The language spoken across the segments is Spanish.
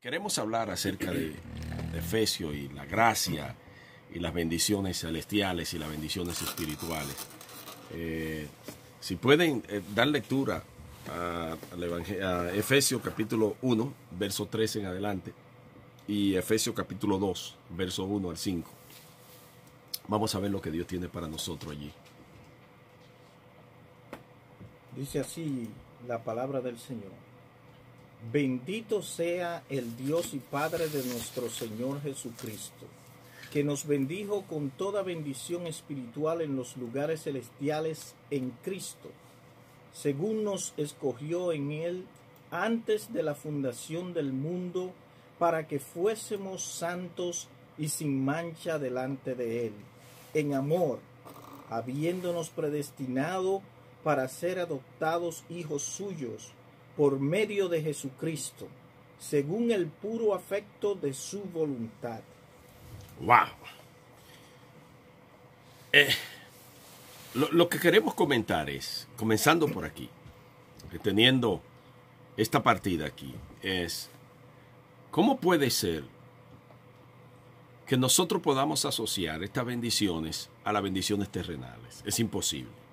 Queremos hablar acerca de Efesios y la gracia y las bendiciones celestiales y las bendiciones espirituales. Si pueden dar lectura a Efesios capítulo 1, verso 13 en adelante, y Efesios capítulo 2, verso 1 al 5. Vamos a ver lo que Dios tiene para nosotros allí. Dice así la palabra del Señor. Bendito sea el Dios y Padre de nuestro Señor Jesucristo, que nos bendijo con toda bendición espiritual en los lugares celestiales en Cristo, según nos escogió en Él antes de la fundación del mundo, para que fuésemos santos y sin mancha delante de Él, en amor, habiéndonos predestinado para ser adoptados hijos suyos, por medio de Jesucristo, según el puro afecto de su voluntad. ¡Wow! Lo que queremos comentar es, comenzando por aquí, teniendo esta partida aquí, es ¿cómo puede ser que nosotros podamos asociar estas bendiciones a las bendiciones terrenales? Es imposible.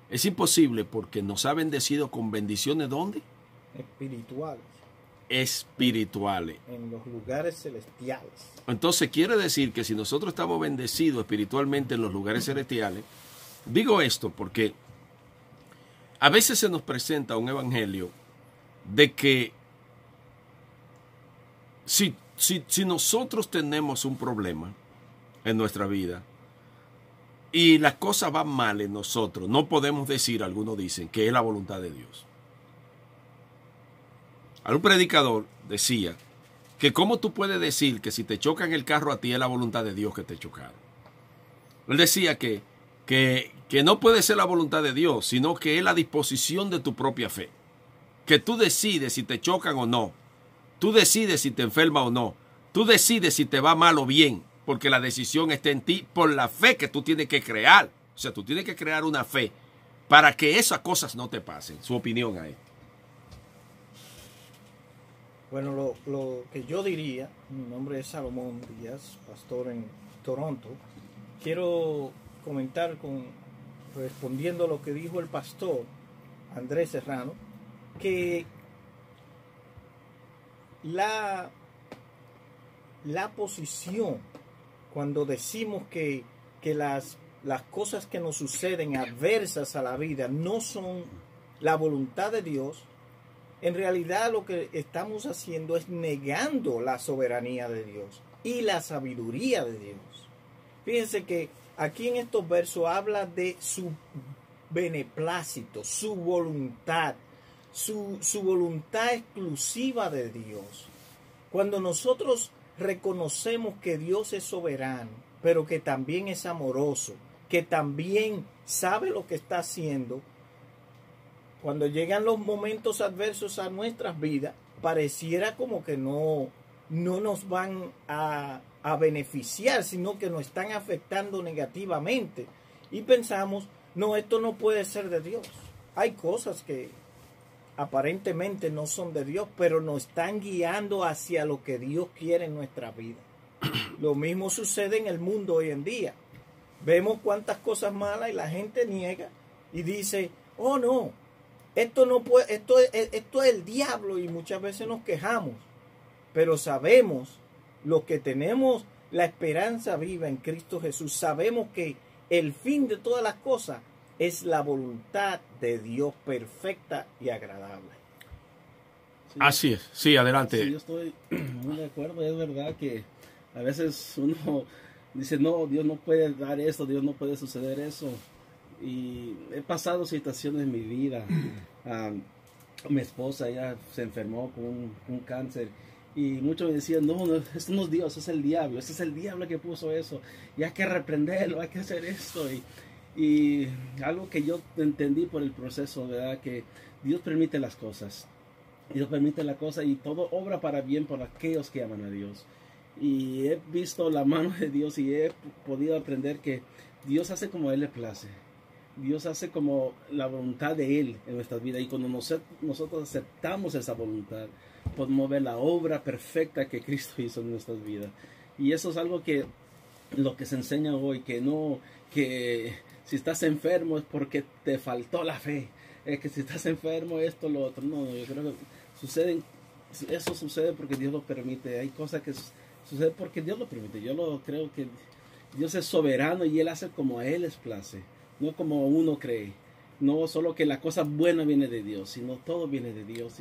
Es imposible porque nos ha bendecido con bendiciones, ¿dónde? Espirituales. Espirituales. En los lugares celestiales. Entonces quiere decir que si nosotros estamos bendecidos espiritualmente en los lugares celestiales, digo esto porque a veces se nos presenta un evangelio de que si nosotros tenemos un problema en nuestra vida, y las cosas van mal en nosotros, no podemos decir, algunos dicen, que es la voluntad de Dios. Algún predicador decía que cómo tú puedes decir que si te chocan el carro a ti es la voluntad de Dios que te chocaron. Él decía que no puede ser la voluntad de Dios, sino que es la disposición de tu propia fe. Que tú decides si te chocan o no. Tú decides si te enfermas o no. Tú decides si te va mal o bien. Porque la decisión está en ti por la fe que tú tienes que crear. O sea, tú tienes que crear una fe para que esas cosas no te pasen. Su opinión ahí. Bueno, lo que yo diría, mi nombre es Salomón Díaz, pastor en Toronto. Quiero comentar respondiendo a lo que dijo el pastor Andrés Serrano, que la posición, cuando decimos que las cosas que nos suceden adversas a la vida no son la voluntad de Dios, en realidad lo que estamos haciendo es negando la soberanía de Dios y la sabiduría de Dios. Fíjense que aquí en estos versos habla de su beneplácito, su voluntad, su voluntad exclusiva de Dios. Cuando nosotros reconocemos que Dios es soberano, pero que también es amoroso, que también sabe lo que está haciendo, cuando llegan los momentos adversos a nuestras vidas, pareciera como que no nos van a beneficiar, sino que nos están afectando negativamente. Y pensamos, no, esto no puede ser de Dios. Hay cosas que aparentemente no son de Dios, pero nos están guiando hacia lo que Dios quiere en nuestra vida. Lo mismo sucede en el mundo hoy en día. Vemos cuántas cosas malas y la gente niega y dice, oh no, esto no puede, esto es el diablo, y muchas veces nos quejamos, pero sabemos lo que tenemos, la esperanza viva en Cristo Jesús. Sabemos que el fin de todas las cosas es la voluntad de Dios perfecta y agradable. Sí, así es. Sí, adelante. Sí, yo estoy muy de acuerdo. Es verdad que a veces uno dice, no, Dios no puede dar esto, Dios no puede suceder eso. Y he pasado situaciones en mi vida. Mi esposa, ella se enfermó con un cáncer. Y muchos me decían, no, esto no es Dios, es el diablo. Este es el diablo que puso eso. Y hay que reprenderlo, hay que hacer esto. Y algo que yo entendí por el proceso, ¿verdad? Que Dios permite las cosas. Dios permite la cosa y todo obra para bien por aquellos que aman a Dios. Y he visto la mano de Dios y he podido aprender que Dios hace como a Él le place. Dios hace como la voluntad de Él en nuestras vidas. Y cuando nosotros aceptamos esa voluntad, podemos ver la obra perfecta que Cristo hizo en nuestras vidas. Y eso es algo que lo que se enseña hoy, que si estás enfermo es porque te faltó la fe, que si estás enfermo esto, lo otro. No, yo creo que eso sucede porque Dios lo permite. Hay cosas que suceden porque Dios lo permite. Creo que Dios es soberano y Él hace como a Él les place, no como uno cree. No solo que la cosa buena viene de Dios, sino todo viene de Dios.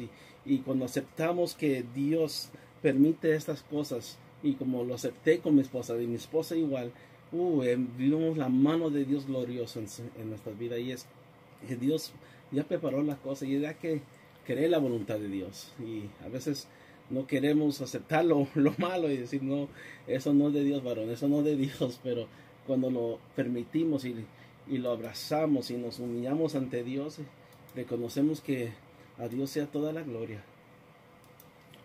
Y cuando aceptamos que Dios permite estas cosas, y como lo acepté con mi esposa, y mi esposa igual, vimos la mano de Dios gloriosa en nuestras vidas. Y es que Dios ya preparó las cosas y ya que querer la voluntad de Dios. Y a veces no queremos aceptar lo malo y decir, no, eso no es de Dios, varón, eso no es de Dios. Pero cuando lo permitimos y lo abrazamos y nos humillamos ante Dios, reconocemos que a Dios sea toda la gloria.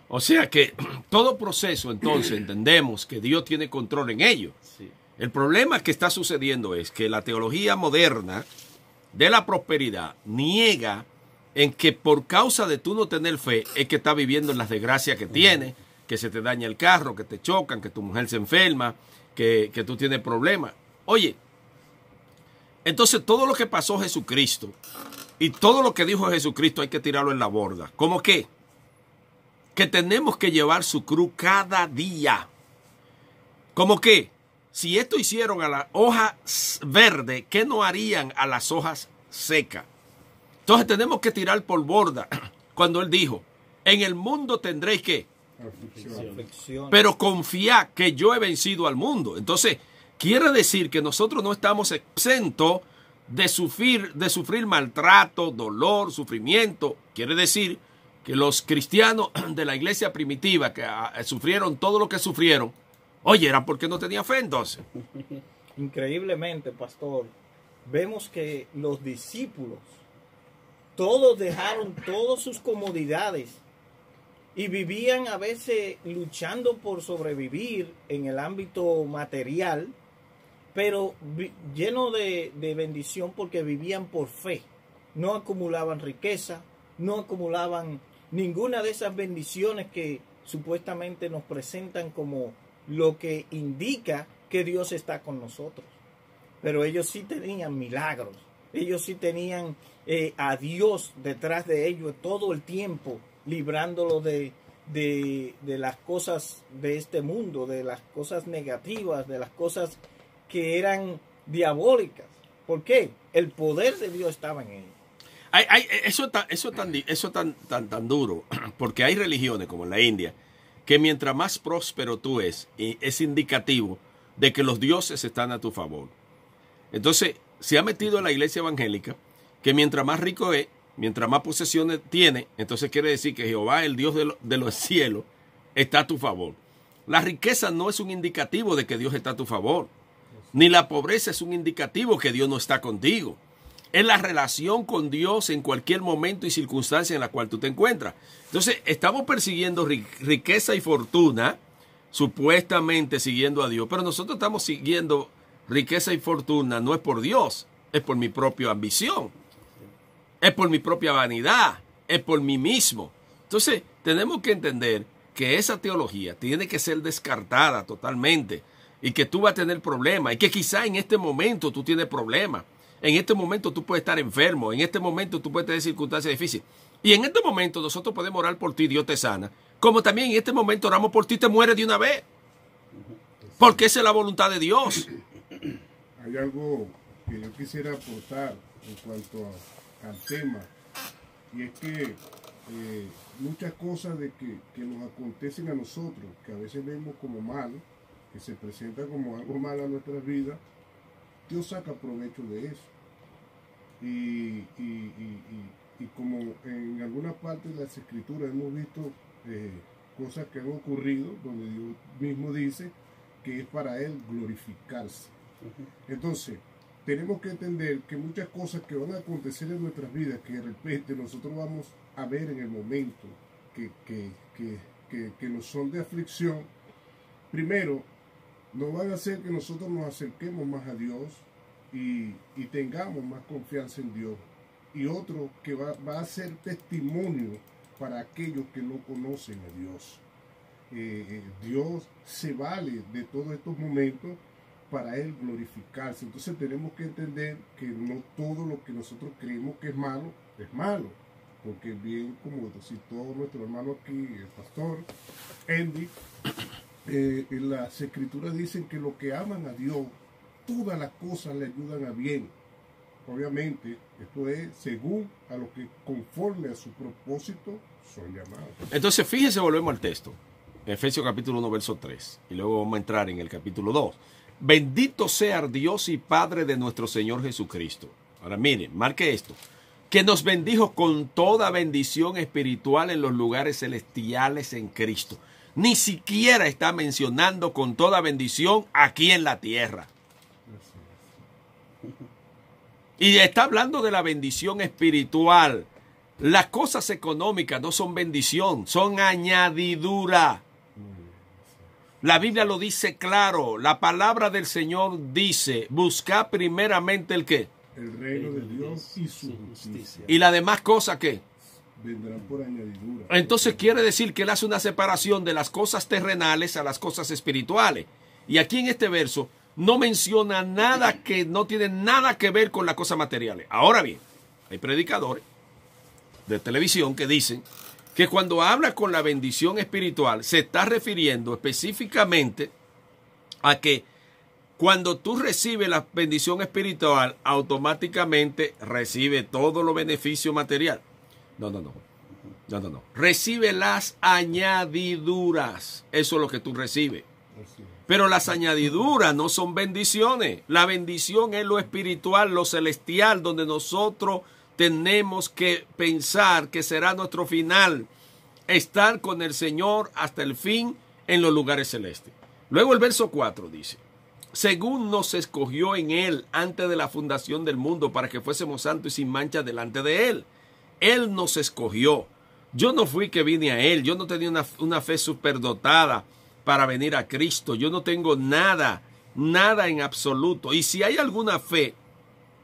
O sea que todo proceso, entonces, entendemos que Dios tiene control en ello. Sí. El problema que está sucediendo es que la teología moderna de la prosperidad niega en que por causa de tú no tener fe es que estás viviendo en las desgracias que tienes, que se te daña el carro, que te chocan, que tu mujer se enferma, que tú tienes problemas. Oye, entonces todo lo que pasó Jesucristo y todo lo que dijo Jesucristo hay que tirarlo en la borda. ¿Cómo qué? Que tenemos que llevar su cruz cada día. ¿Cómo qué? Si esto hicieron a las hojas verdes, ¿qué no harían a las hojas secas? Entonces tenemos que tirar por borda cuando Él dijo, en el mundo tendréis que, pero confiad que yo he vencido al mundo. Entonces, quiere decir que nosotros no estamos exentos de sufrir maltrato, dolor, sufrimiento. Quiere decir que los cristianos de la iglesia primitiva que sufrieron todo lo que sufrieron, oye, era porque no tenía fe entonces. Increíblemente, pastor, vemos que los discípulos, todos dejaron todas sus comodidades y vivían a veces luchando por sobrevivir en el ámbito material, pero lleno de bendición porque vivían por fe. No acumulaban riqueza, no acumulaban ninguna de esas bendiciones que supuestamente nos presentan como lo que indica que Dios está con nosotros. Pero ellos sí tenían milagros, ellos sí tenían a Dios detrás de ellos todo el tiempo, librándolo de las cosas de este mundo, de las cosas negativas, de las cosas que eran diabólicas. ¿Por qué? El poder de Dios estaba en ellos. Eso tan duro, porque hay religiones como en la India, que mientras más próspero tú es indicativo de que los dioses están a tu favor. Entonces, se ha metido en la iglesia evangélica que mientras más rico es, mientras más posesiones tiene, entonces quiere decir que Jehová, el Dios de los cielos, está a tu favor. La riqueza no es un indicativo de que Dios está a tu favor, ni la pobreza es un indicativo que Dios no está contigo. Es la relación con Dios en cualquier momento y circunstancia en la cual tú te encuentras. Entonces, estamos persiguiendo riqueza y fortuna, supuestamente siguiendo a Dios, pero nosotros estamos siguiendo riqueza y fortuna, no es por Dios, es por mi propia ambición, es por mi propia vanidad, es por mí mismo. Entonces, tenemos que entender que esa teología tiene que ser descartada totalmente y que tú vas a tener problemas y que quizá en este momento tú tienes problemas. En este momento tú puedes estar enfermo, en este momento tú puedes tener circunstancias difíciles. Y en este momento nosotros podemos orar por ti, Dios te sana. Como también en este momento oramos por ti, te mueres de una vez. Porque esa es la voluntad de Dios. Hay algo que yo quisiera aportar en cuanto al tema. Y es que muchas cosas que nos acontecen a nosotros, que a veces vemos como mal, que se presenta como algo malo a nuestras vidas, Dios saca provecho de eso. Y como en alguna parte de las escrituras hemos visto cosas que han ocurrido, donde Dios mismo dice que es para Él glorificarse. Entonces, tenemos que entender que muchas cosas que van a acontecer en nuestras vidas, que de repente nosotros vamos a ver en el momento, que nos son de aflicción, primero, nos van a hacer que nosotros nos acerquemos más a Dios y tengamos más confianza en Dios. Y otro, que va a ser testimonio para aquellos que no conocen a Dios. Dios se vale de todos estos momentos para Él glorificarse. Entonces tenemos que entender que no todo lo que nosotros creemos que es malo, porque bien como citó nuestro hermano aquí, el pastor Andy, en las escrituras dicen que los que aman a Dios, todas las cosas le ayudan a bien. Obviamente, esto es según a lo que conforme a su propósito son llamados. Entonces, fíjense, volvemos al texto. Efesios capítulo 1, verso 3. Y luego vamos a entrar en el capítulo 2. Bendito sea Dios y Padre de nuestro Señor Jesucristo. Ahora miren, marque esto. Que nos bendijo con toda bendición espiritual en los lugares celestiales en Cristo. Ni siquiera está mencionando con toda bendición aquí en la tierra. Y está hablando de la bendición espiritual. Las cosas económicas no son bendición, son añadidura. La Biblia lo dice claro. La palabra del Señor dice, buscad primeramente el qué. El reino de Dios y su justicia. Y las demás cosas, ¿qué? Vendrán por añadidura. Entonces quiere decir que Él hace una separación de las cosas terrenales a las cosas espirituales. Y aquí en este verso no menciona nada que no tiene nada que ver con las cosas materiales. Ahora bien, hay predicadores de televisión que dicen que cuando habla con la bendición espiritual se está refiriendo específicamente a que cuando tú recibes la bendición espiritual, automáticamente recibe todos los beneficios materiales. No. Recibe las añadiduras. Eso es lo que tú recibes. Pero las añadiduras no son bendiciones. La bendición es lo espiritual, lo celestial, donde nosotros tenemos que pensar que será nuestro final. Estar con el Señor hasta el fin en los lugares celestes. Luego el verso 4 dice, según nos escogió en Él antes de la fundación del mundo para que fuésemos santos y sin mancha delante de Él. Él nos escogió. Yo no fui que vine a Él. Yo no tenía una fe superdotada para venir a Cristo. Yo no tengo nada en absoluto. Y si hay alguna fe,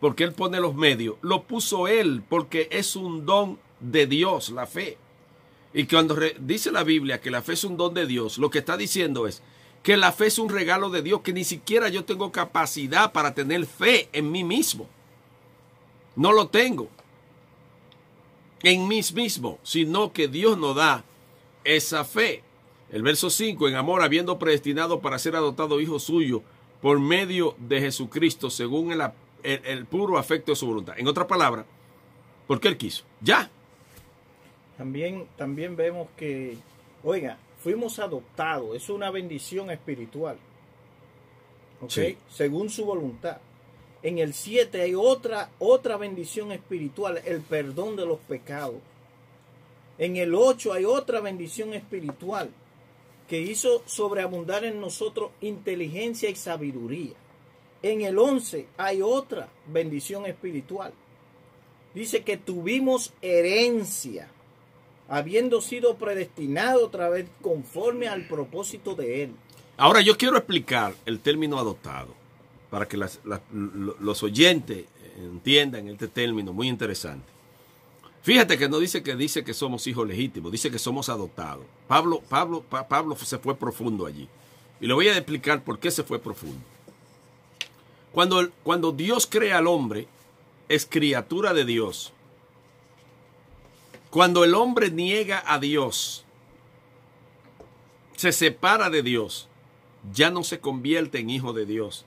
porque Él pone los medios, lo puso Él, porque es un don de Dios, la fe. Y cuando dice la Biblia que la fe es un don de Dios, lo que está diciendo es que la fe es un regalo de Dios, que ni siquiera yo tengo capacidad para tener fe en mí mismo. No lo tengo en mí mismo, sino que Dios nos da esa fe. El verso 5, en amor, habiendo predestinado para ser adoptado hijo suyo por medio de Jesucristo, según el puro afecto de su voluntad. En otra palabra, porque Él quiso. Ya. También vemos que, oiga, fuimos adoptados. Es una bendición espiritual. ¿Ok? Sí. Según su voluntad. En el 7 hay otra bendición espiritual, el perdón de los pecados. En el 8 hay otra bendición espiritual que hizo sobreabundar en nosotros inteligencia y sabiduría. En el 11 hay otra bendición espiritual. Dice que tuvimos herencia, habiendo sido predestinado otra vez conforme al propósito de Él. Ahora yo quiero explicar el término adoptado, para que los oyentes entiendan este término muy interesante. Fíjate que no dice que somos hijos legítimos, dice que somos adoptados. Pablo se fue profundo allí. Y le voy a explicar por qué se fue profundo. Cuando Dios crea al hombre, es criatura de Dios. Cuando el hombre niega a Dios, se separa de Dios, ya no se convierte en hijo de Dios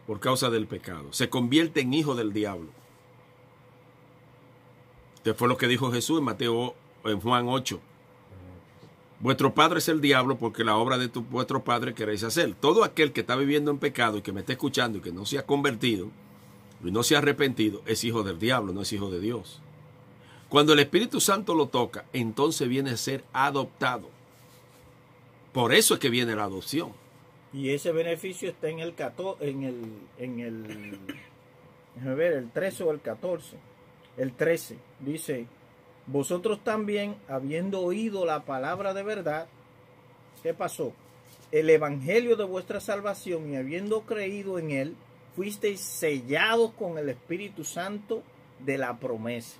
por causa del pecado. Se convierte en hijo del diablo. Este fue lo que dijo Jesús en Juan 8. Vuestro padre es el diablo porque la obra de vuestro padre queréis hacer. Todo aquel que está viviendo en pecado y que me está escuchando y que no se ha convertido y no se ha arrepentido es hijo del diablo, no es hijo de Dios. Cuando el Espíritu Santo lo toca, entonces viene a ser adoptado. Por eso es que viene la adopción. Y ese beneficio está en el 13 o el 14. El 13 dice, vosotros también, habiendo oído la palabra de verdad, ¿qué pasó? El evangelio de vuestra salvación, y habiendo creído en él, fuisteis sellados con el Espíritu Santo de la promesa.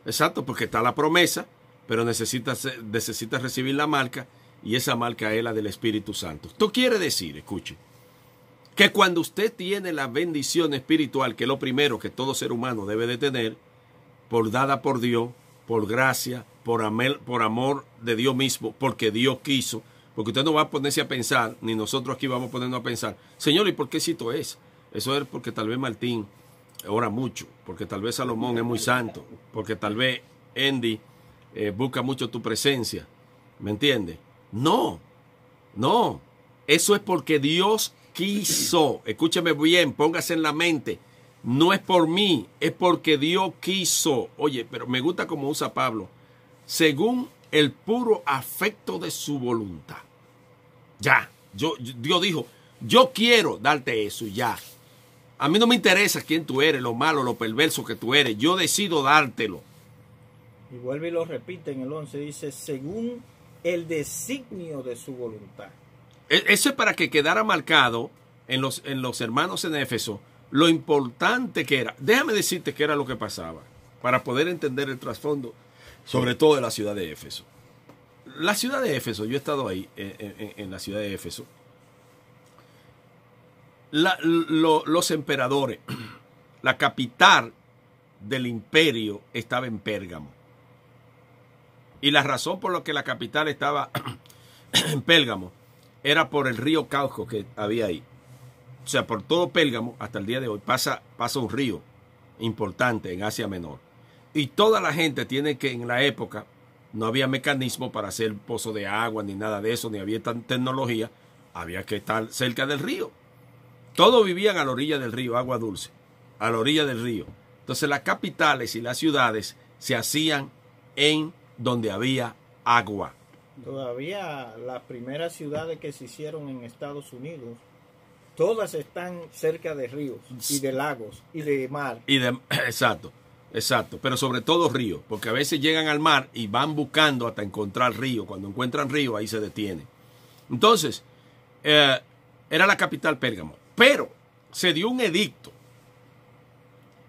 Exacto, porque está la promesa pero necesitas recibir la marca, y esa marca es la del Espíritu Santo. Esto quiere decir, escuche, que cuando usted tiene la bendición espiritual, que es lo primero que todo ser humano debe de tener, dada por Dios, por gracia, por amor de Dios mismo, porque Dios quiso, porque usted no va a ponerse a pensar, ni nosotros aquí vamos a ponernos a pensar, Señor, ¿y por qué cito eso? Eso es porque tal vez Martín ora mucho, porque tal vez Salomón es muy santo, porque tal vez Andy busca mucho tu presencia, ¿me entiendes? No, eso es porque Dios quiso. Escúcheme bien, póngase en la mente, no es por mí, es porque Dios quiso. Oye, pero me gusta como usa Pablo, según el puro afecto de su voluntad. Ya, Dios dijo, yo quiero darte eso, ya. A mí no me interesa quién tú eres, lo malo, lo perverso que tú eres, yo decido dártelo. Y vuelve y lo repite en el 11, dice, según el designio de su voluntad. Eso es para que quedara marcado en los hermanos en Éfeso lo importante que era. Déjame decirte qué era lo que pasaba, para poder entender el trasfondo, sobre todo de la ciudad de Éfeso. La ciudad de Éfeso, yo he estado ahí, en la ciudad de Éfeso. Los emperadores, la capital del imperio estaba en Pérgamo. Y la razón por la que la capital estaba en Pérgamo era por el río Cauco que había ahí. O sea, por todo Pérgamo, hasta el día de hoy, pasa un río importante en Asia Menor. Y toda la gente tiene que, en la época, no había mecanismo para hacer pozo de agua, ni nada de eso, ni había tanta tecnología. Había que estar cerca del río. Todos vivían a la orilla del río, agua dulce, a la orilla del río. Entonces las capitales y las ciudades se hacían en donde había agua. Todavía las primeras ciudades que se hicieron en Estados Unidos, todas están cerca de ríos y de lagos y de mar. Exacto. Pero sobre todo ríos, porque a veces llegan al mar y van buscando hasta encontrar río. Cuando encuentran río, ahí se detienen. Entonces, era la capital Pérgamo. Pero se dio un edicto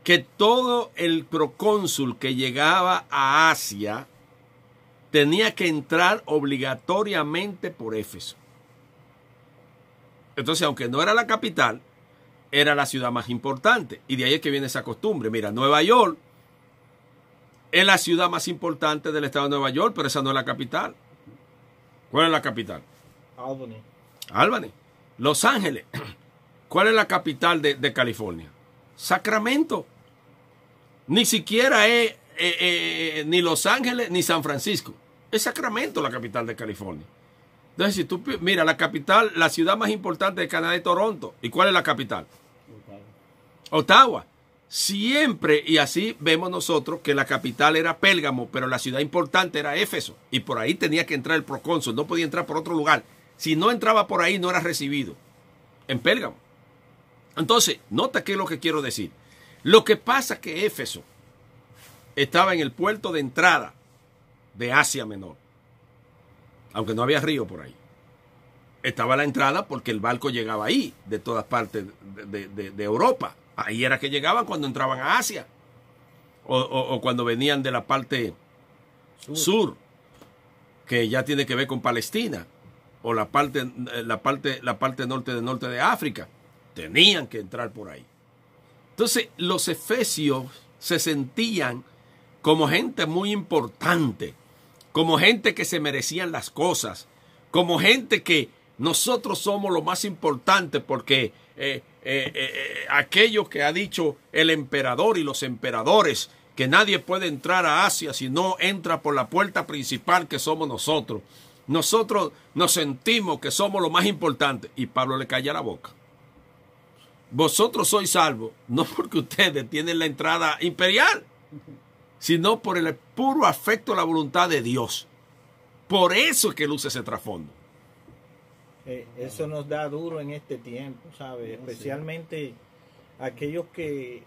que todo el procónsul que llegaba a Asia tenía que entrar obligatoriamente por Éfeso. Entonces, aunque no era la capital, era la ciudad más importante. Y de ahí es que viene esa costumbre. Mira, Nueva York es la ciudad más importante del estado de Nueva York, pero esa no es la capital. ¿Cuál es la capital? Albany. Los Ángeles. ¿Cuál es la capital de California? Sacramento. Ni siquiera es ni Los Ángeles ni San Francisco. Es Sacramento la capital de California. Entonces, si tú mira, la capital, la ciudad más importante de Canadá es Toronto. ¿Y cuál es la capital? Ottawa. Siempre, y así vemos nosotros que la capital era Pérgamo, pero la ciudad importante era Éfeso. Y por ahí tenía que entrar el procónsul, no podía entrar por otro lugar. Si no entraba por ahí, no era recibido en Pérgamo. Entonces, nota qué es lo que quiero decir. Lo que pasa es que Éfeso estaba en el puerto de entrada de Asia Menor, aunque no había río por ahí. Estaba la entrada porque el barco llegaba ahí, de todas partes de Europa. Ahí era que llegaban cuando entraban a Asia, o cuando venían de la parte sur, que ya tiene que ver con Palestina, o la parte norte de África. Tenían que entrar por ahí. Entonces, los efesios se sentían como gente muy importante, como gente que se merecían las cosas, como gente que nosotros somos lo más importante porque aquello que ha dicho el emperador y los emperadores, que nadie puede entrar a Asia si no entra por la puerta principal que somos nosotros. Nosotros nos sentimos que somos lo más importante. Y Pablo le calla la boca. Vosotros sois salvos, no porque ustedes tienen la entrada imperial, sino por el puro afecto a la voluntad de Dios. Por eso es que luce ese trasfondo. Eso nos da duro en este tiempo, ¿sabes? Especialmente aquellos que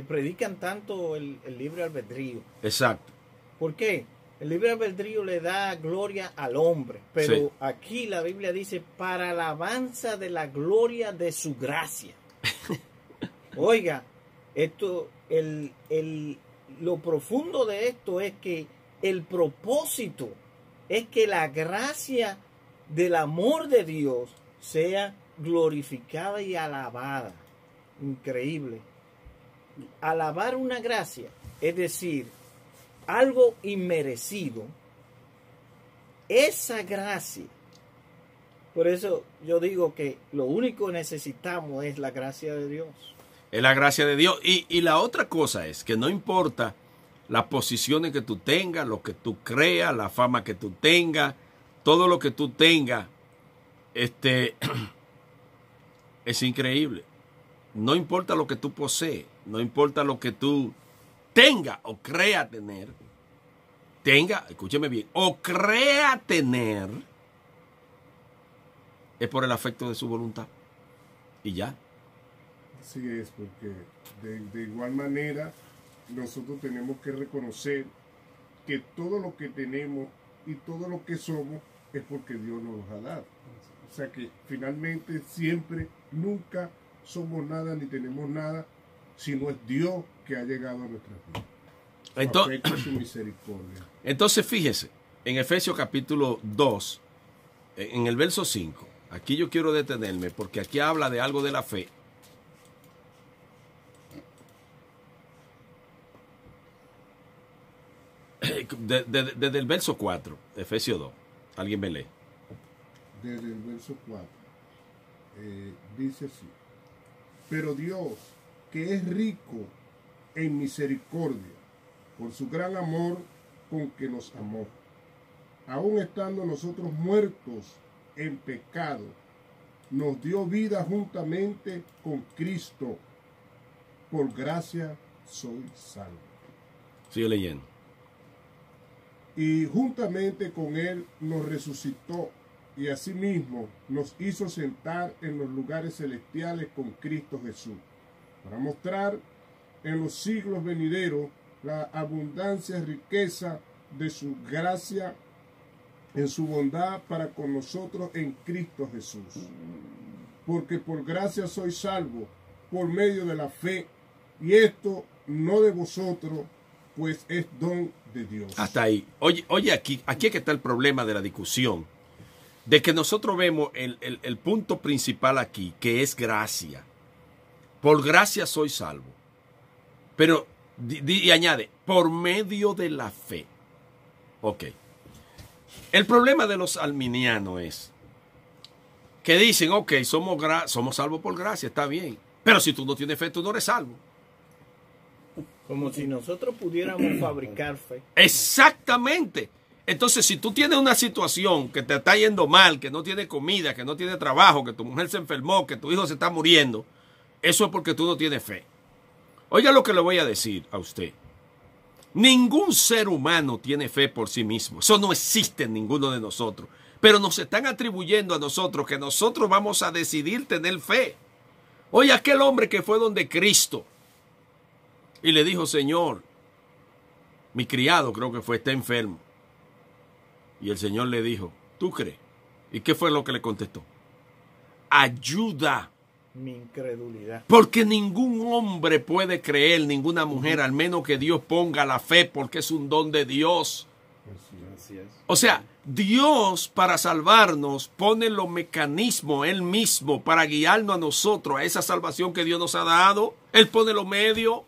predican tanto el libre albedrío. Exacto. ¿Por qué? El libre albedrío le da gloria al hombre, pero sí, aquí la Biblia dice para alabanza de la gloria de su gracia. Oiga, esto, lo profundo de esto es que el propósito es que la gracia del amor de Dios sea glorificada y alabada. Increíble. Alabar una gracia, es decir, algo inmerecido, esa gracia. Por eso yo digo que lo único que necesitamos es la gracia de Dios. Es la gracia de Dios. Y la otra cosa es que no importa las posiciones que tú tengas, lo que tú creas, la fama que tú tengas, todo lo que tú tengas, es increíble. No importa lo que tú posees, no importa lo que tú tengas o creas tener, escúcheme bien, o crea tener, es por el afecto de su voluntad. Y ya. Así es, porque de igual manera nosotros tenemos que reconocer que todo lo que tenemos y todo lo que somos es porque Dios nos los ha dado. O sea que finalmente siempre, nunca somos nada ni tenemos nada, sino es Dios que ha llegado a nuestras vidas. Entonces, su misericordia. Entonces fíjese, en Efesios capítulo 2, en el verso 5, aquí yo quiero detenerme porque aquí habla de algo de la fe. Desde el verso 4, Efesios 2, alguien me lee. Desde el verso 4, dice así: pero Dios, que es rico en misericordia, por su gran amor con que nos amó, aun estando nosotros muertos en pecado, nos dio vida juntamente con Cristo. Por gracia soy salvo. Sigue leyendo. Y juntamente con Él nos resucitó y asimismo nos hizo sentar en los lugares celestiales con Cristo Jesús, para mostrar en los siglos venideros la abundancia y riqueza de su gracia en su bondad para con nosotros en Cristo Jesús. Porque por gracia soy salvo por medio de la fe, y esto no de vosotros, pues es don de Dios. Hasta ahí. Oye, aquí es que está el problema de la discusión. De que nosotros vemos el punto principal aquí, que es gracia. Por gracia soy salvo. Pero, y añade, por medio de la fe. Ok. El problema de los arminianos es que dicen, ok, somos salvos por gracia, está bien. Pero si tú no tienes fe, tú no eres salvo. Como si nosotros pudiéramos fabricar fe. Exactamente. Entonces, si tú tienes una situación que te está yendo mal, que no tiene comida, que no tiene trabajo, que tu mujer se enfermó, que tu hijo se está muriendo, eso es porque tú no tienes fe. Oiga lo que le voy a decir a usted. Ningún ser humano tiene fe por sí mismo. Eso no existe en ninguno de nosotros. Pero nos están atribuyendo a nosotros que nosotros vamos a decidir tener fe. Oye, aquel hombre que fue donde Cristo y le dijo, Señor, mi criado creo que fue, está enfermo. Y el Señor le dijo, ¿tú crees? ¿Y qué fue lo que le contestó? Ayuda. Mi incredulidad. Porque ningún hombre puede creer, ninguna mujer, al menos que Dios ponga la fe, porque es un don de Dios. Así es. O sea, Dios para salvarnos pone los mecanismos Él mismo para guiarnos a nosotros a esa salvación que Dios nos ha dado. Él pone los medios.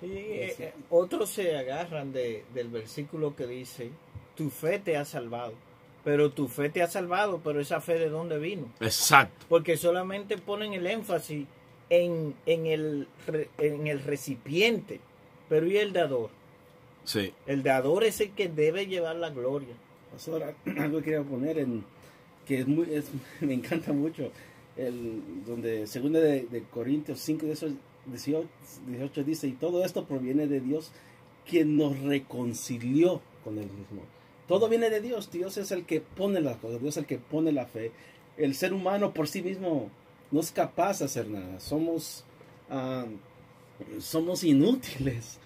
Y otros se agarran del versículo que dice, tu fe te ha salvado. Pero tu fe te ha salvado, pero esa fe ¿de dónde vino? Exacto. Porque solamente ponen el énfasis en el recipiente. Pero ¿y el dador? Sí. El dador es el que debe llevar la gloria. Ahora, algo que quería poner que me encanta mucho, donde segunda de Corintios 5, 18 dice, y todo esto proviene de Dios, quien nos reconcilió con Él mismo. Todo viene de Dios. Dios es el que pone las cosas, Dios es el que pone la fe. El ser humano por sí mismo no es capaz de hacer nada. Somos inútiles.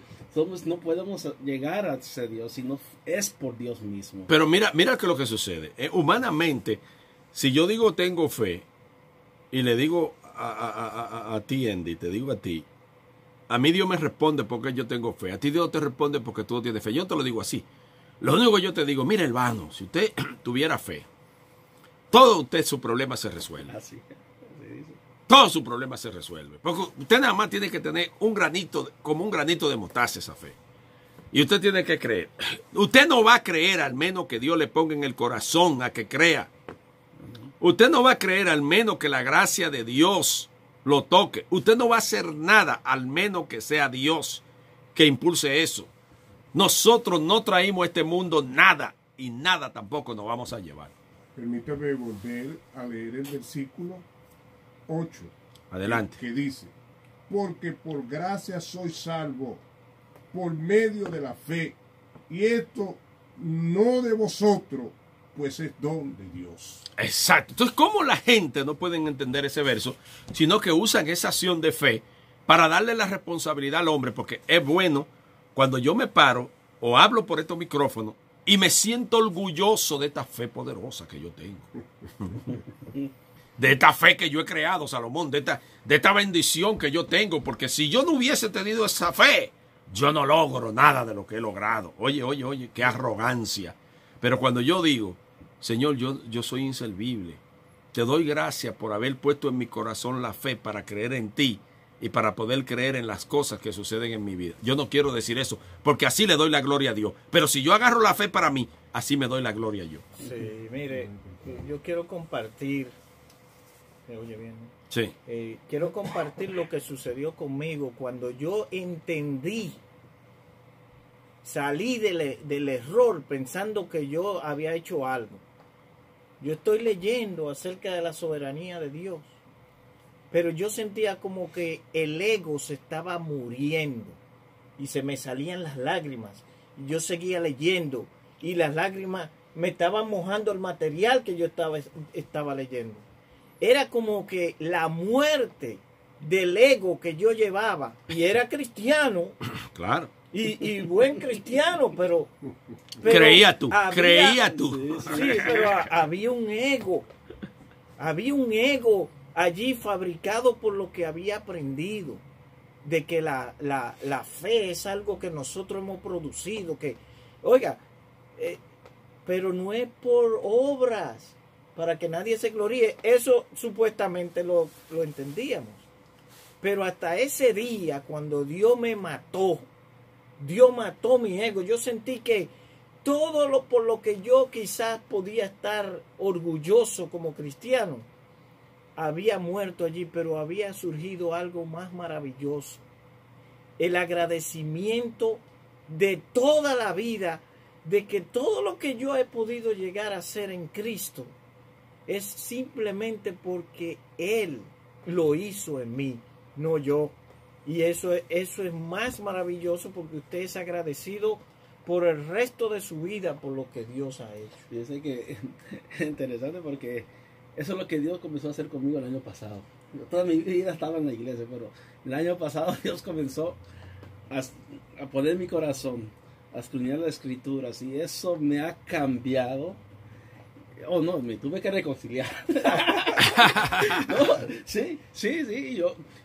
No podemos llegar a ser Dios si no es por Dios mismo. Pero mira que lo que sucede. Humanamente, si yo digo tengo fe y le digo a ti, Andy, te digo a ti, a mí Dios me responde porque yo tengo fe. A ti Dios te responde porque tú no tienes fe. Yo te lo digo así. Lo único que yo te digo, mira hermano, si usted tuviera fe, todo usted su problema se resuelve. Así dice. Todo su problema se resuelve. Porque usted nada más tiene que tener un granito, como un granito de mostaza esa fe. Y usted tiene que creer. Usted no va a creer al menos que Dios le ponga en el corazón a que crea. Usted no va a creer al menos que la gracia de Dios lo toque. Usted no va a hacer nada al menos que sea Dios que impulse eso. Nosotros no traímos a este mundo nada y nada tampoco nos vamos a llevar. Permítame volver a leer el versículo 8. Adelante. Que dice, porque por gracia soy salvo por medio de la fe, y esto no de vosotros, pues es don de Dios. Exacto. Entonces, ¿cómo la gente no pueden entender ese verso, sino que usan esa acción de fe para darle la responsabilidad al hombre? Porque es bueno cuando yo me paro o hablo por estos micrófonos y me siento orgulloso de esta fe poderosa que yo tengo. De esta fe que yo he creado, Salomón, de esta bendición que yo tengo, porque si yo no hubiese tenido esa fe, yo no logro nada de lo que he logrado. Oye, qué arrogancia. Pero cuando yo digo, Señor, yo soy inservible, te doy gracias por haber puesto en mi corazón la fe para creer en ti y para poder creer en las cosas que suceden en mi vida. Yo no quiero decir eso, porque así le doy la gloria a Dios. Pero si yo agarro la fe para mí, así me doy la gloria yo. Sí, mire, yo quiero compartir, ¿me oye bien? Sí. Quiero compartir lo que sucedió conmigo cuando yo entendí, salí del error pensando que yo había hecho algo. Yo estoy leyendo acerca de la soberanía de Dios, pero yo sentía como que el ego se estaba muriendo y se me salían las lágrimas. Y yo seguía leyendo y las lágrimas me estaban mojando el material que yo estaba leyendo. Era como que la muerte del ego que yo llevaba, y era cristiano. Claro. Y buen cristiano, pero creía tú. Sí, pero había un ego allí fabricado por lo que había aprendido, de que la fe es algo que nosotros hemos producido, que, oiga, pero no es por obras, para que nadie se gloríe. Eso supuestamente lo entendíamos. Pero hasta ese día, cuando Dios me mató, Dios mató mi ego. Yo sentí que todo por lo que yo quizás podía estar orgulloso como cristiano, había muerto allí, pero había surgido algo más maravilloso. El agradecimiento de toda la vida, de que todo lo que yo he podido llegar a hacer en Cristo es simplemente porque Él lo hizo en mí, no yo. Y eso es más maravilloso, porque usted es agradecido por el resto de su vida por lo que Dios ha hecho. Yo sé que es interesante, porque eso es lo que Dios comenzó a hacer conmigo el año pasado. Yo toda mi vida estaba en la iglesia, pero el año pasado Dios comenzó a poner en mi corazón, a escudriñar las escrituras, y eso me ha cambiado. Oh, no, me tuve que reconciliar. No, sí.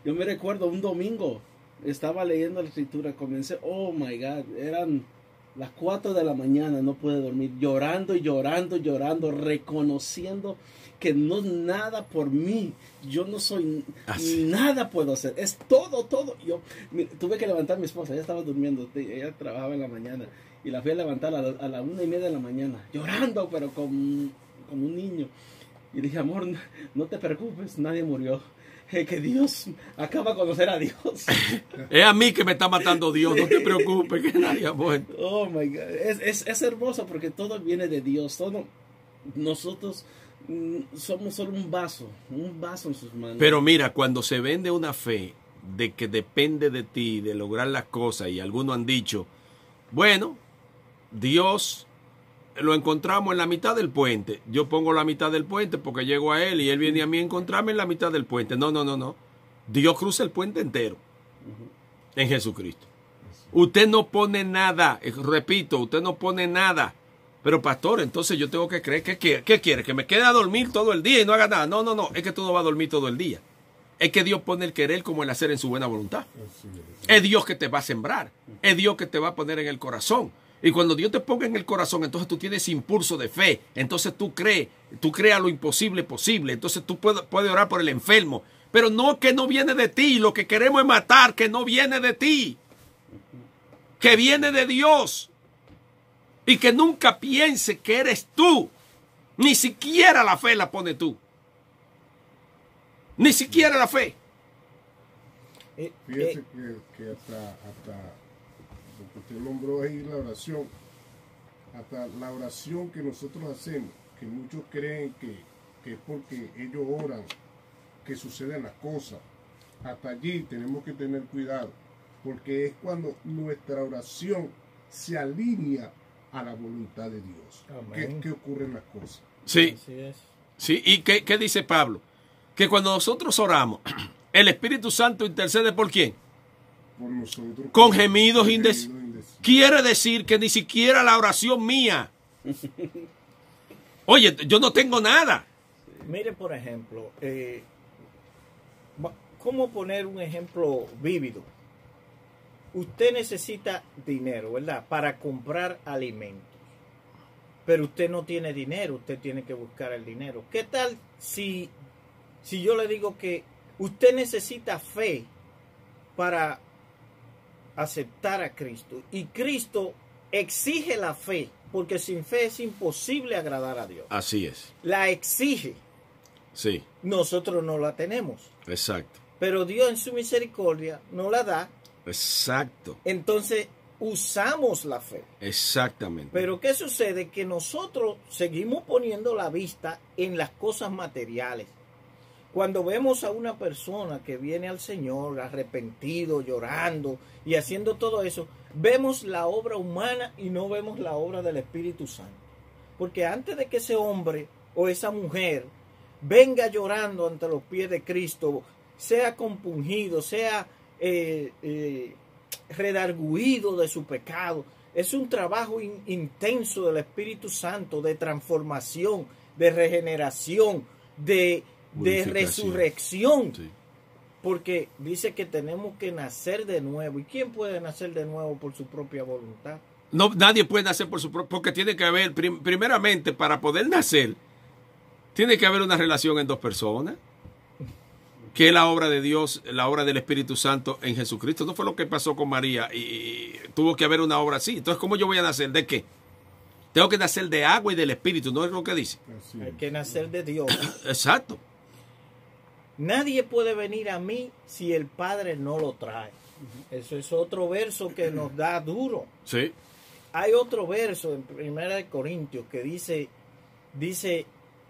Yo me recuerdo un domingo, estaba leyendo la escritura, comencé, oh my God, eran las 4 de la mañana, no pude dormir, llorando, reconociendo que no es nada por mí, yo no soy nada, puedo hacer, es todo. Yo tuve que levantar a mi esposa, ella estaba durmiendo, ella trabajaba en la mañana, y la fui a levantar a la 1:30 de la mañana, llorando, pero como un niño. Y dije, amor, no te preocupes, nadie murió. Que Dios acaba de conocer a Dios. Es a mí que me está matando Dios, no te preocupes, que nadie ha muerto. Oh my God, es hermoso, porque todo viene de Dios. Nosotros somos solo un vaso en sus manos. Pero mira, cuando se vende una fe de que depende de ti, de lograr las cosas, y algunos han dicho, bueno, Dios lo encontramos en la mitad del puente. Yo pongo la mitad del puente porque llego a Él y Él viene a mí a encontrarme en la mitad del puente. No. Dios cruza el puente entero en Jesucristo. Usted no pone nada. Repito, usted no pone nada. Pero pastor, entonces yo tengo que creer. ¿Qué quiere? ¿Que me quede a dormir todo el día y no haga nada? No. Es que tú no vas a dormir todo el día. Es que Dios pone el querer como el hacer en su buena voluntad. Es Dios que te va a sembrar. Es Dios que te va a poner en el corazón. Y cuando Dios te ponga en el corazón, entonces tú tienes impulso de fe. Entonces tú creas lo imposible posible. Entonces tú puedes orar por el enfermo. Pero no, que no viene de ti. Lo que queremos es matar, que no viene de ti. Que viene de Dios. Y que nunca piense que eres tú. Ni siquiera la fe la pone tú. Ni siquiera la fe. Fíjese que hasta lo que usted nombró ahí, la oración, hasta la oración que nosotros hacemos, que muchos creen que es porque ellos oran que suceden las cosas. Hasta allí tenemos que tener cuidado, porque es cuando nuestra oración se alinea a la voluntad de Dios que ocurren las cosas. Sí, Así es. sí. ¿Y qué dice Pablo? Que cuando nosotros oramos, el Espíritu Santo intercede ¿por quién? Por nosotros. Con gemidos indecibles. Quiere decir que ni siquiera la oración mía. Oye, yo no tengo nada. Mire, por ejemplo, ¿cómo poner un ejemplo vívido? Usted necesita dinero, ¿verdad? Para comprar alimentos. Pero usted no tiene dinero, usted tiene que buscar el dinero. ¿Qué tal si yo le digo que usted necesita fe para aceptar a Cristo? Y Cristo exige la fe, porque sin fe es imposible agradar a Dios. Así es. La exige. Sí. Nosotros no la tenemos. Exacto. Pero Dios en su misericordia nos la da. Exacto. Entonces usamos la fe. Exactamente. Pero ¿qué sucede? Que nosotros seguimos poniendo la vista en las cosas materiales. Cuando vemos a una persona que viene al Señor arrepentido, llorando y haciendo todo eso, vemos la obra humana y no vemos la obra del Espíritu Santo. Porque antes de que ese hombre o esa mujer venga llorando ante los pies de Cristo, sea compungido, sea redarguido de su pecado, es un trabajo intenso del Espíritu Santo, de transformación, de regeneración, de resurrección. Sí. Porque dice que tenemos que nacer de nuevo. ¿Y quién puede nacer de nuevo por su propia voluntad? No, nadie puede nacer por su propio, porque tiene que haber, primeramente, para poder nacer, tiene que haber una relación en dos personas, que es la obra de Dios, la obra del Espíritu Santo en Jesucristo. No fue lo que pasó con María y tuvo que haber una obra así. Entonces, ¿cómo yo voy a nacer? ¿De qué? Tengo que nacer de agua y del Espíritu, ¿no es lo que dice? Así Hay es. que nacer de Dios. Exacto. Nadie puede venir a mí si el Padre no lo trae. Eso es otro verso que nos da duro. Sí. Hay otro verso en 1 Corintios que dice,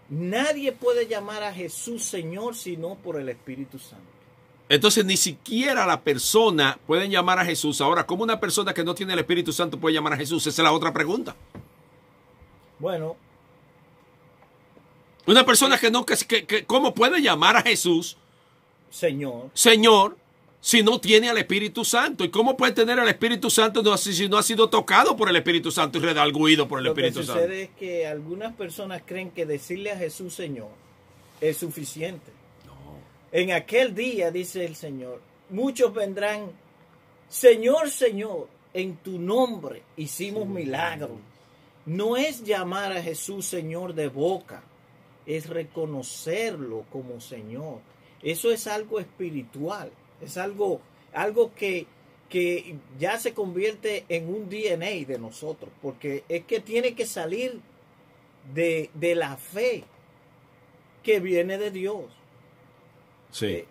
nadie puede llamar a Jesús Señor sino por el Espíritu Santo. Entonces, ni siquiera la persona puede llamar a Jesús. Ahora, ¿cómo una persona que no tiene el Espíritu Santo puede llamar a Jesús? Esa es la otra pregunta. Bueno, Una persona que no, ¿cómo puede llamar a Jesús Señor, Señor si no tiene al Espíritu Santo? ¿Y cómo puede tener al Espíritu Santo si no ha sido tocado por el Espíritu Santo y redarguido por el lo que Espíritu Santo? sucede es que algunas personas creen que decirle a Jesús Señor es suficiente. No. En aquel día, dice el Señor, muchos vendrán, Señor, Señor, en tu nombre hicimos milagros. No es llamar a Jesús Señor de boca, es reconocerlo como Señor. Eso es algo espiritual, es algo que ya se convierte en un DNA de nosotros, porque es que tiene que salir de la fe que viene de Dios. Sí.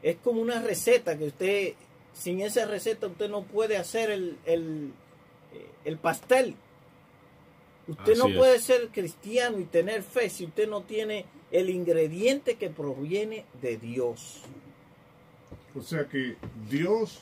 Es como una receta que usted, sin esa receta usted no puede hacer el pastel. Usted Así no es. puede ser cristiano y tener fe si usted no tiene el ingrediente que proviene de Dios. O sea que Dios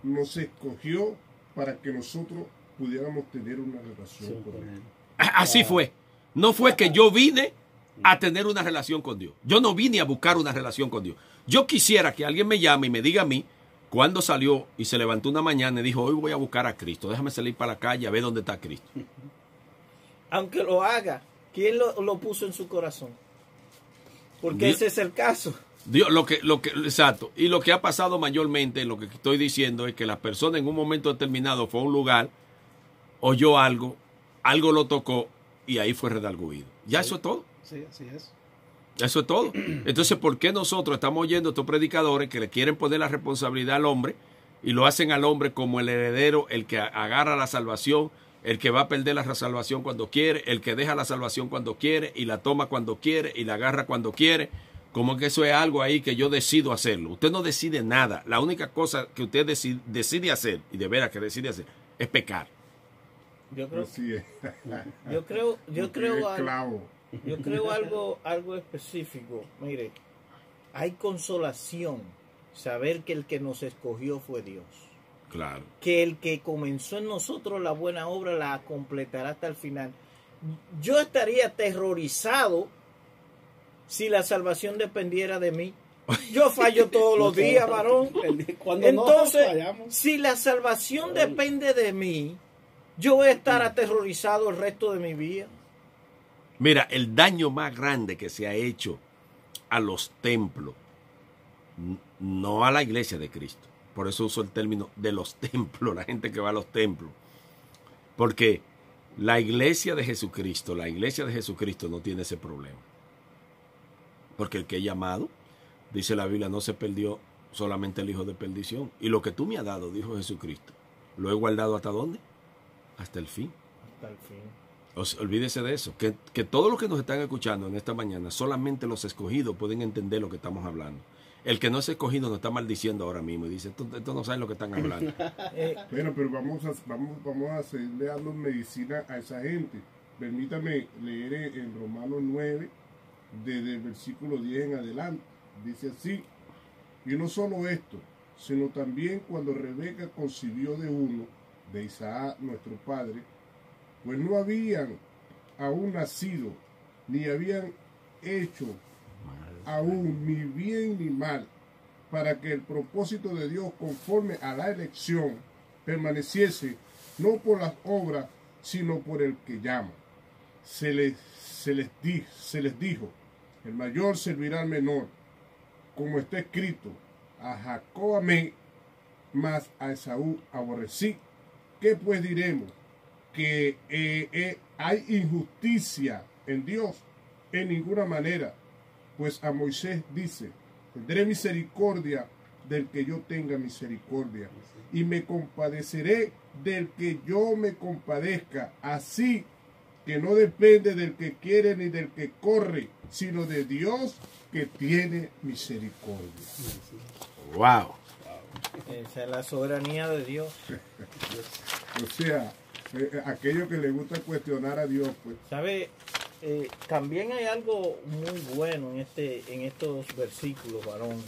nos escogió para que nosotros pudiéramos tener una relación con Él. Así fue. No fue que yo vine a tener una relación con Dios. Yo no vine a buscar una relación con Dios. Yo quisiera que alguien me llame y me diga a mí cuándo salió y se levantó una mañana y dijo, hoy voy a buscar a Cristo. Déjame salir para la calle a ver dónde está Cristo. Aunque lo haga, ¿quién lo puso en su corazón? Porque Dios. ese es el caso. Dios, exacto. Y lo que ha pasado mayormente, lo que estoy diciendo es que la persona en un momento determinado fue a un lugar oyó algo, algo lo tocó y ahí fue redarguido. Ya eso es todo. Sí, así es. Eso es todo. Entonces, ¿por qué nosotros estamos oyendo a estos predicadores que le quieren poner la responsabilidad al hombre y lo hacen al hombre como el heredero, el que agarra la salvación, el que va a perder la salvación cuando quiere, el que deja la salvación cuando quiere y la toma cuando quiere y la agarra cuando quiere? Como que eso es algo ahí que yo decido hacerlo. Usted no decide nada. La única cosa que usted decide hacer, y de veras que decide hacer, es pecar. Yo creo, Así es. yo creo Esclavo. Yo creo algo específico. Mire, hay consolación saber que el que nos escogió fue Dios. Claro. Que el que comenzó en nosotros la buena obra la completará hasta el final. Yo estaría aterrorizado si la salvación dependiera de mí. Yo fallo todos los días, varón. Entonces, si la salvación depende de mí, yo voy a estar aterrorizado el resto de mi vida. Mira, el daño más grande que se ha hecho a los templos, no a la iglesia de Cristo. Por eso uso el término de los templos, la gente que va a los templos. Porque la iglesia de Jesucristo no tiene ese problema. Porque el que es llamado, dice la Biblia, no se perdió solamente el hijo de perdición. Y lo que tú me has dado, dijo Jesucristo, lo he guardado ¿hasta dónde? Hasta el fin. Hasta el fin. Olvídese de eso, que todos los que nos están escuchando en esta mañana, solamente los escogidos pueden entender lo que estamos hablando. El que no es escogido nos está maldiciendo ahora mismo y dice, esto no saben lo que están hablando. Bueno, pero vamos a seguirle dando medicina a esa gente. Permítame leer en Romanos 9, desde el versículo 10 en adelante. Dice así: y no solo esto, sino también cuando Rebeca concibió de uno, de Isaac nuestro padre, pues no habían aún nacido, ni habían hecho aún ni bien ni mal, para que el propósito de Dios conforme a la elección permaneciese no por las obras, sino por el que llama. Se les dijo, el mayor servirá al menor, como está escrito, a Jacob amé, mas a Esaú aborrecí. ¿Qué pues diremos? ¿Que hay injusticia en Dios? En ninguna manera. Pues a Moisés dice, tendré misericordia del que yo tenga misericordia, y me compadeceré del que yo me compadezca. Así que no depende del que quiere ni del que corre, sino de Dios que tiene misericordia. Wow. Esa es la soberanía de Dios. O sea, aquello que le gusta cuestionar a Dios, pues. ¿Sabe? También hay algo muy bueno en estos versículos, varón.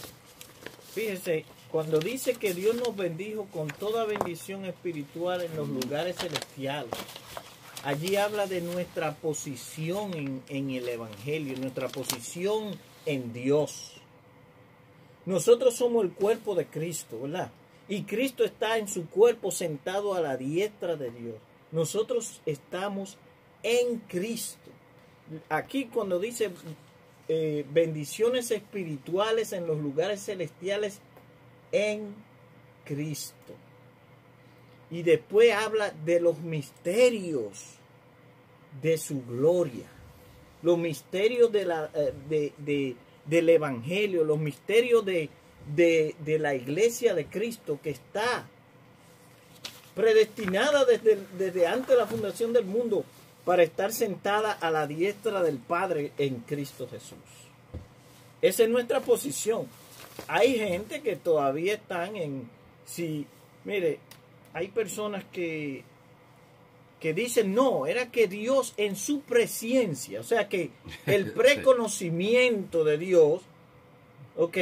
Fíjese, cuando dice que Dios nos bendijo con toda bendición espiritual en los lugares celestiales, allí habla de nuestra posición en el Evangelio, nuestra posición en Dios. Nosotros somos el cuerpo de Cristo, ¿verdad? Y Cristo está en su cuerpo sentado a la diestra de Dios. Nosotros estamos en Cristo. Aquí cuando dice bendiciones espirituales en los lugares celestiales en Cristo. Y después habla de los misterios de su gloria. Los misterios del Evangelio, los misterios de la iglesia de Cristo que está predestinada desde antes de la fundación del mundo para estar sentada a la diestra del Padre en Cristo Jesús. Esa es nuestra posición. Hay gente que todavía están mire, hay personas que dicen, no, era que Dios en su presencia, o sea que el preconocimiento de Dios, ok,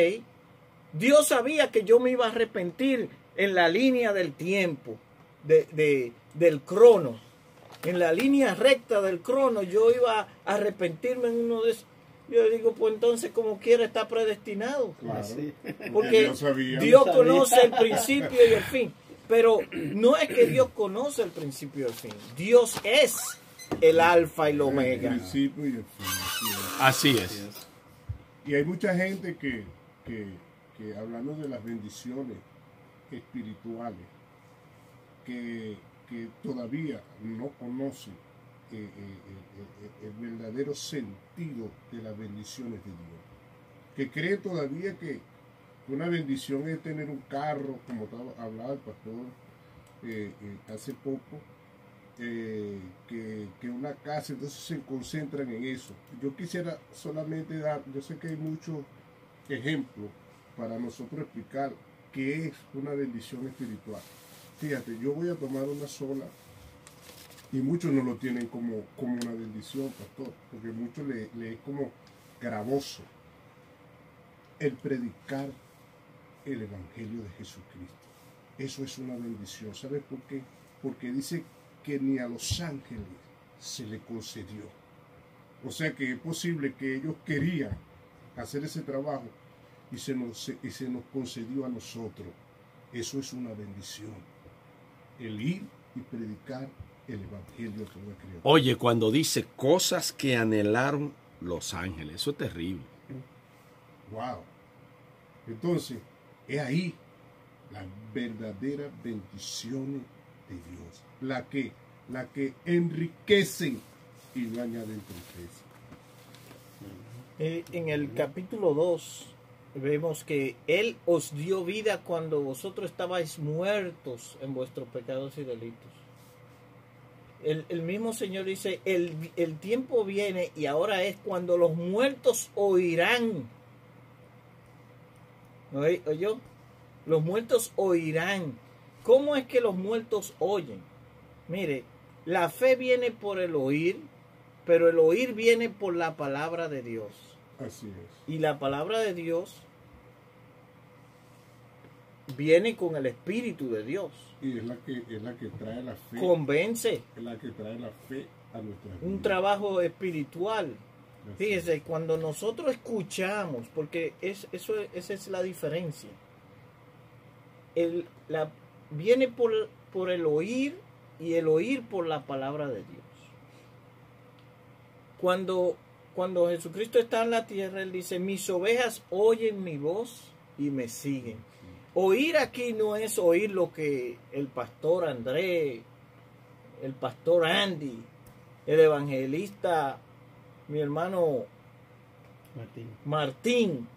Dios sabía que yo me iba a arrepentir en la línea del tiempo, del crono. En la línea recta del crono yo iba a arrepentirme en uno de esos. Yo digo, pues entonces como quiera está predestinado. Claro. Porque Dios conoce el principio y el fin. Pero no es que Dios conoce el principio y el fin. Dios es el alfa y el omega. El principio y el fin. Así es. Y hay mucha gente que hablando de las bendiciones espirituales, que que todavía no conocen el verdadero sentido de las bendiciones de Dios, que creen todavía que una bendición es tener un carro, como hablaba el pastor hace poco, que una casa, entonces se concentran en eso. Yo quisiera solamente dar, yo sé que hay muchos ejemplos para nosotros explicar qué es una bendición espiritual. Fíjate, yo voy a tomar una sola, y muchos no lo tienen como una bendición, pastor, porque muchos le es como gravoso el predicar el Evangelio de Jesucristo. Eso es una bendición. ¿Sabes por qué? Porque dice que ni a los ángeles se le concedió. O sea que es posible que ellos querían hacer ese trabajo y se nos concedió a nosotros. Eso es una bendición. El ir y predicar el Evangelio a toda criatura. Oye, cuando dice cosas que anhelaron los ángeles, eso es terrible. Wow. Entonces, es ahí las verdaderas bendiciones de Dios, la que enriquecen y no añaden tristeza. En el capítulo 2 vemos que Él os dio vida cuando vosotros estabais muertos en vuestros pecados y delitos. El mismo Señor dice, el tiempo viene y ahora es cuando los muertos oirán. ¿Oyó? Los muertos oirán. ¿Cómo es que los muertos oyen? Mire, la fe viene por el oír, pero el oír viene por la palabra de Dios. Así es. Y la palabra de Dios viene con el Espíritu de Dios. Y es la que trae la fe. Convence. Es la que trae la fe a nuestra vida. Un trabajo espiritual. Así Fíjese, cuando nosotros escuchamos, porque esa es la diferencia. Viene por el oír y el oír por la palabra de Dios. Cuando Jesucristo está en la tierra, Él dice, mis ovejas oyen mi voz y me siguen. Oír aquí no es oír lo que el pastor André, el pastor Andy, el evangelista, mi hermano Martín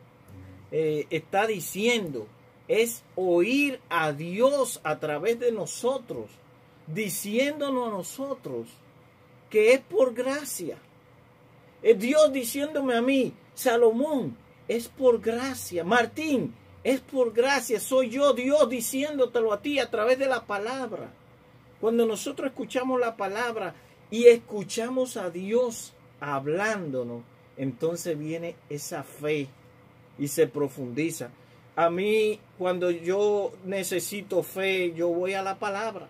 está diciendo. Es oír a Dios a través de nosotros, diciéndonos a nosotros que es por gracia. Es Dios diciéndome a mí, Salomón, es por gracia. Martín, es por gracia. Soy yo, Dios, diciéndotelo a ti a través de la palabra. Cuando nosotros escuchamos la palabra y escuchamos a Dios hablándonos, entonces viene esa fe y se profundiza. A mí, cuando yo necesito fe, yo voy a la palabra.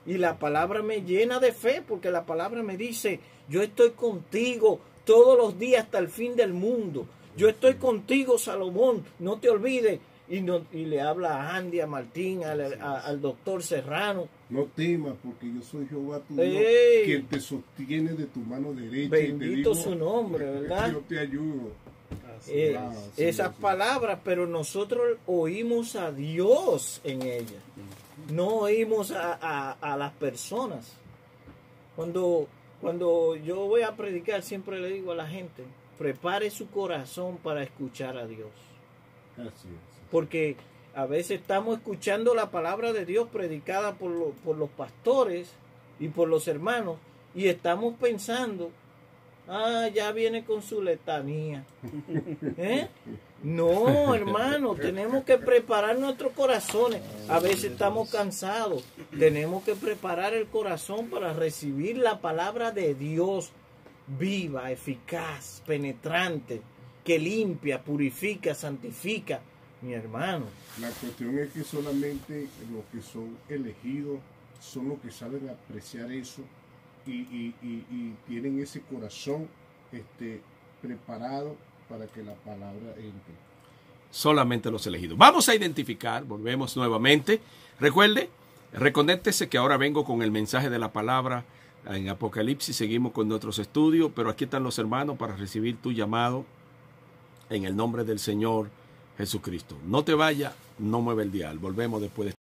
Y la palabra me llena de fe, porque la palabra me dice, yo estoy contigo todos los días hasta el fin del mundo. Yo estoy contigo, Salomón, no te olvides. Y le habla a Andy, a Martín, al doctor Serrano. No temas, porque yo soy Jehová tu Dios, quien te sostiene de tu mano derecha. Bendito y te digo, su nombre, ¿verdad? Yo te ayudo. Esas palabras, pero nosotros oímos a Dios en ellas. No oímos a las personas. Cuando yo voy a predicar, siempre le digo a la gente, prepare su corazón para escuchar a Dios. Así es. Porque a veces estamos escuchando la palabra de Dios predicada por los pastores y por los hermanos, y estamos pensando, ya viene con su letanía. No, hermano, tenemos que preparar nuestros corazones. A veces estamos cansados. Tenemos que preparar el corazón para recibir la palabra de Dios, viva, eficaz, penetrante, que limpia, purifica, santifica. Mi hermano. La cuestión es que solamente los que son elegidos son los que saben apreciar eso y tienen ese corazón preparado para que la palabra entre. Solamente los elegidos. Vamos a identificar, volvemos nuevamente. Recuerde, reconéctese que ahora vengo con el mensaje de la palabra en Apocalipsis. Seguimos con nuestros estudios, pero aquí están los hermanos para recibir tu llamado en el nombre del Señor Jesucristo. No te vaya, no mueve el dial. Volvemos después de